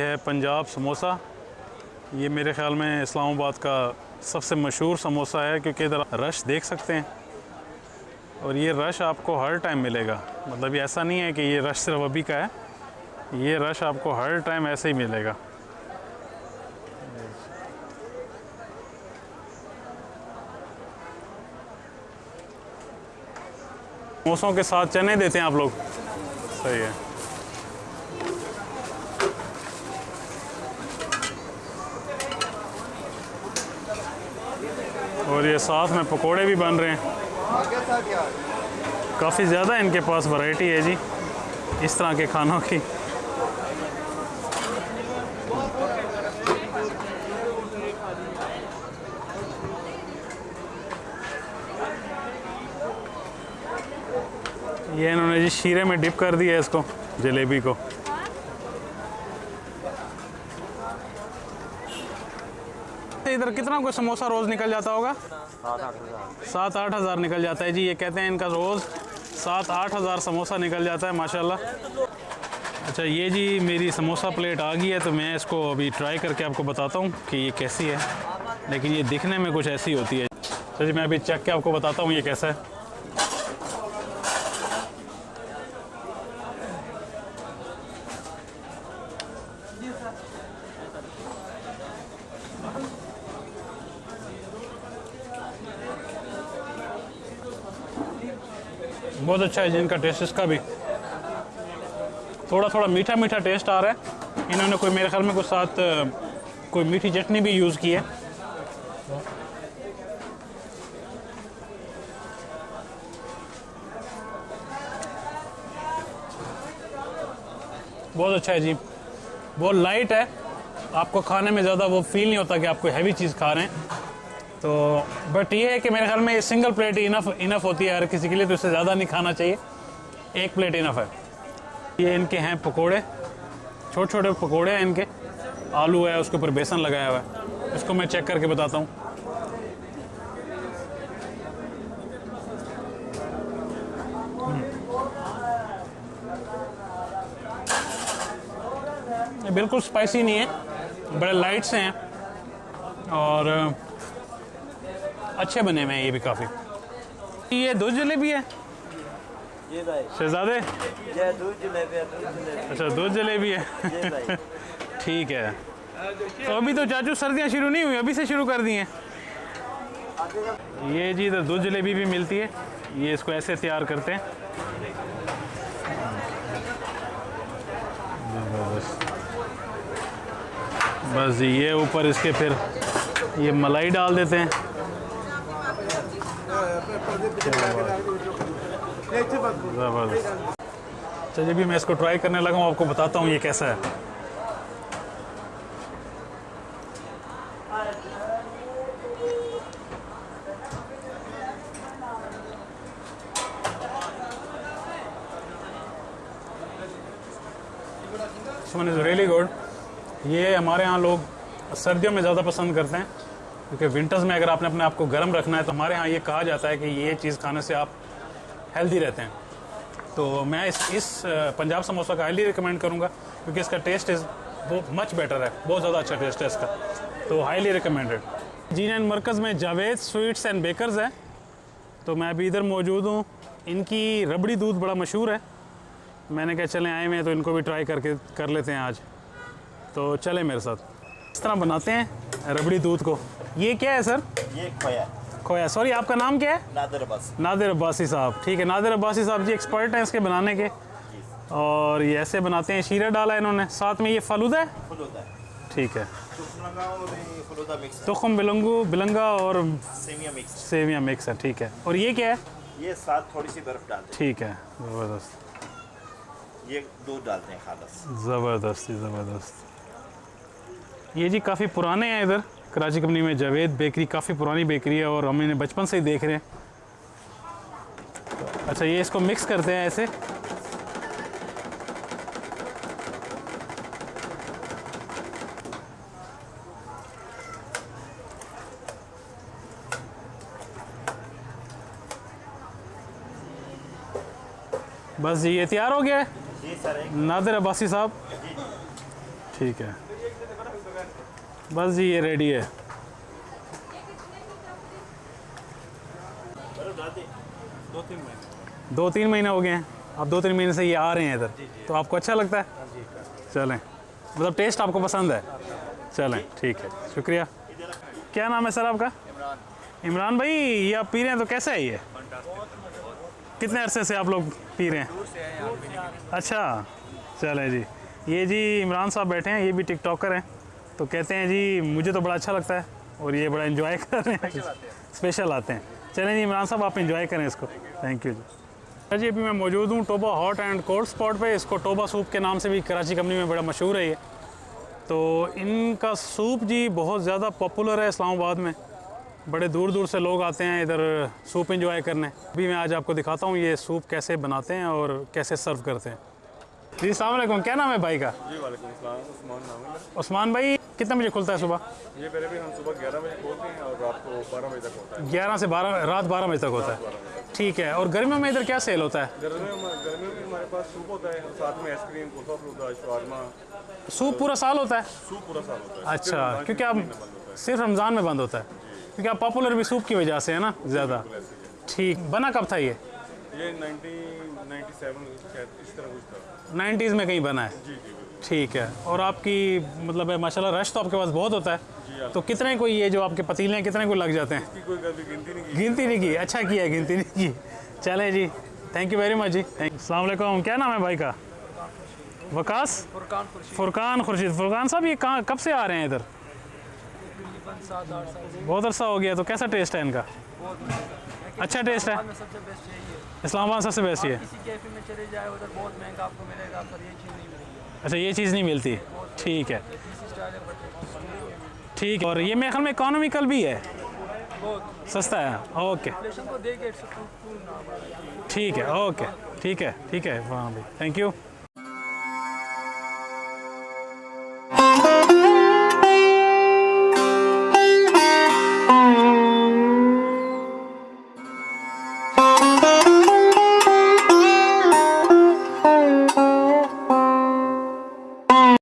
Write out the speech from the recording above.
है पंजाब समोसा। ये मेरे ख़्याल में इस्लामाबाद का सबसे मशहूर समोसा है, क्योंकि इधर रश देख सकते हैं और ये रश आपको हर टाइम मिलेगा। मतलब ये ऐसा नहीं है कि ये रश सिर्फ अभी का है, ये रश आपको हर टाइम ऐसे ही मिलेगा। समोसों के साथ चने देते हैं आप लोग, सही है। और ये साथ में पकोड़े भी बन रहे हैं। काफ़ी ज़्यादा इनके पास वैरायटी है जी इस तरह के खानों की। ये इन्होंने जी शीरे में डिप कर दिया है इसको, जलेबी को। इधर कितना कोई समोसा रोज़ निकल जाता होगा? 7-8 हज़ार निकल जाता है जी। ये कहते हैं इनका रोज़ 7-8 हज़ार समोसा निकल जाता है माशाल्लाह। अच्छा, ये जी मेरी समोसा प्लेट आ गई है, तो मैं इसको अभी ट्राई करके आपको बताता हूँ कि ये कैसी है। लेकिन ये दिखने में कुछ ऐसी होती है। अच्छा जी, मैं अभी चख के आपको बताता हूँ ये कैसा है। बहुत अच्छा है जिनका टेस्ट, इसका भी थोड़ा थोड़ा मीठा मीठा टेस्ट आ रहा है। इन्होंने कोई मेरे ख्याल में कुछ साथ कोई मीठी चटनी भी यूज़ की है। बहुत अच्छा है जी, बहुत लाइट है, आपको खाने में ज़्यादा वो फील नहीं होता कि आप कोई हैवी चीज़ खा रहे हैं। तो बट ये है कि मेरे ख्याल में ये सिंगल प्लेट ही इनफ होती है हर किसी के लिए, तो इससे ज़्यादा नहीं खाना चाहिए, एक प्लेट इनफ है। ये इनके हैं पकोड़े, छोटे छोटे पकोड़े हैं इनके, आलू है उसके ऊपर बेसन लगाया हुआ है। इसको मैं चेक करके बताता हूँ। ये बिल्कुल स्पाइसी नहीं है, बड़े लाइट से हैं और अच्छे बने हुए हैं ये भी काफ़ी। ये दूध जलेबी है ये भाई, शहजादे? ये दूध जलेबी है, दूध जलेबी। अच्छा, दूध जलेबी है ये भाई। ठीक है। तो अभी तो चाचू सर्दियाँ शुरू नहीं हुई, अभी से शुरू कर दी हैं। ये जी इधर दूध जलेबी भी मिलती है। ये इसको ऐसे तैयार करते हैं। बस जी, ये ऊपर इसके फिर ये मलाई डाल देते हैं। ज़बरदस्त। चलिए भी मैं इसको ट्राई करने लगा हूँ, आपको बताता हूँ ये कैसा है। It's really good. ये हमारे यहाँ लोग सर्दियों में ज़्यादा पसंद करते हैं, क्योंकि विंटर्स में अगर आपने अपने आप को गर्म रखना है तो हमारे यहाँ ये कहा जाता है कि ये चीज़ खाने से आप हेल्दी रहते हैं। तो मैं इस पंजाब समोसा का हाईली रिकमेंड करूँगा, क्योंकि इसका टेस्ट इज़ वो मच बेटर है, बहुत ज़्यादा अच्छा टेस्ट है इसका, तो हाईली रिकमेंडेड। जी9 मरकज़ में जावेद स्वीट्स एंड बेकर्स है, तो मैं अभी इधर मौजूद हूँ। इनकी रबड़ी दूध बड़ा मशहूर है, मैंने कहा चलें आए हैं तो इनको भी ट्राई करके कर लेते हैं आज। तो चलें मेरे साथ। इस तरह बनाते हैं रबड़ी दूध को। ये क्या है सर? ये खोया। खोया। सॉरी, आपका नाम क्या है? नादिर अब्बासी। नादिर अब्बासी साहब, ठीक है। नादिर अब्बासी साहब जी एक्सपर्ट हैं इसके बनाने के, और ये ऐसे बनाते हैं। शीरा डाला है इन्होंने, साथ में ये फलूदा है, फलूदा है। ठीक है। फलूदा मिक्स, तुखम बिलंगा और सेमिया मिक्स। सेवियाँ मिक्स है, ठीक है। और ये क्या है? ये साथ थोड़ी सी बर्फ डालते ठीक है, ज़बरदस्त। हैं, ये दूध डालते हैं खालस। ज़बरदस्त ज़बरदस्त। ये जी काफ़ी पुराने हैं इधर कराची कंपनी में, जावेद बेकरी काफ़ी पुरानी बेकरी है और हम इन्हें बचपन से ही देख रहे हैं। अच्छा, ये इसको मिक्स करते हैं ऐसे। बस जी, ये तैयार हो गया है। जी सर। नादिर अब्बासी साहब, ठीक है, बस जी ये रेडी है। बर्फ डालते 2-3 महीने हो गए हैं, अब 2-3 महीने से ये आ रहे हैं इधर, तो आपको अच्छा लगता है? चलें, मतलब टेस्ट आपको पसंद है? चलें ठीक है, शुक्रिया। क्या नाम है सर आपका? इमरान भाई, ये आप पी रहे हैं तो कैसा है ये? कितने अरसे से आप लोग पी रहे हैं? अच्छा, चलें जी। ये जी इमरान साहब बैठे हैं, ये भी टिकटॉकर हैं, तो कहते हैं जी मुझे तो बड़ा अच्छा लगता है और ये बड़ा एंजॉय कर रहे हैं, स्पेशल आते हैं। चलें जी इमरान साहब, आप एंजॉय करें इसको। थैंक यू जी। अभी मैं मौजूद हूँ Toba hot and cold spot पे। इसको टोबा सूप के नाम से भी कराची कंपनी में बड़ा मशहूर है ये। तो इनका सूप जी बहुत ज़्यादा पॉपुलर है इस्लामाबाद में, बड़े दूर दूर से लोग आते हैं इधर सूप एंजॉय करने। अभी मैं आज आपको दिखाता हूँ ये सूप कैसे बनाते हैं और कैसे सर्व करते हैं। जी अस्सलाम वालेकुम, क्या नाम है भाई का? जी वालेकुम सलाम, उस्मान नाम है। उस्मान भाई, कितने बजे खुलता है सुबह? ये पहले भी हम सुबह 11 बजे खोलते हैं और रात को 12 बजे तक होता है। 11 से 12, रात 12 बजे तक होता है। ठीक है, और गर्मियों में इधर क्या सेल होता है? गर्मियों में हमारे पास सूप होता है और साथ में ice cream, Kulfa falooda, shawarma. Soup पूरा साल होता है? सूप पूरा साल होता है। अच्छा, क्योंकि आप सिर्फ रमज़ान में बंद होता है, क्योंकि आप पॉपुलर भी सूप की वजह से है ना ज़्यादा। ठीक, बना कब था ये? ये 1997 शायद इस तरह कुछ था। 90s में कहीं बना है? जी जी बिल्कुल। ठीक है, और आपकी मतलब है माशाल्लाह रश तो आपके पास बहुत होता है, तो कितने को ये जो आपके पतीले हैं कितने को लग जाते हैं? इसकी कोई कभी गिनती नहीं की। गिनती नहीं की? अच्छा किया है, गिनती नहीं की। चलें जी, थैंक यू वेरी मच जी। अस्सलाम वालेकुम, क्या नाम है भाई का? वकास? फुरकान खुर्शीद। फुरकान साहब, ये कहाँ कब से आ रहे हैं इधर? बहुत अरसा हो गया, तो कैसा टेस्ट है इनका? अच्छा टेस्ट है? सबसे बेस्ट यही है। इस्लामाबाद सबसे बेस्ट ये है? किसी कैफे में चले जाए उधर बहुत महंगा आपको मिलेगा, पर ये चीज़ नहीं मिलेगी। अच्छा, ये चीज़ नहीं मिलती? ठीक है, देसी स्टाइल है बट ठीक है। और ये मेरे ख्याल में इकोनॉमिकल भी है, बहुत सस्ता है। ओके, इन्फ्लेशन को देके इट्स टू ना। ठीक है, ओके, ठीक है, ठीक है। हाँ भाई, थैंक यू।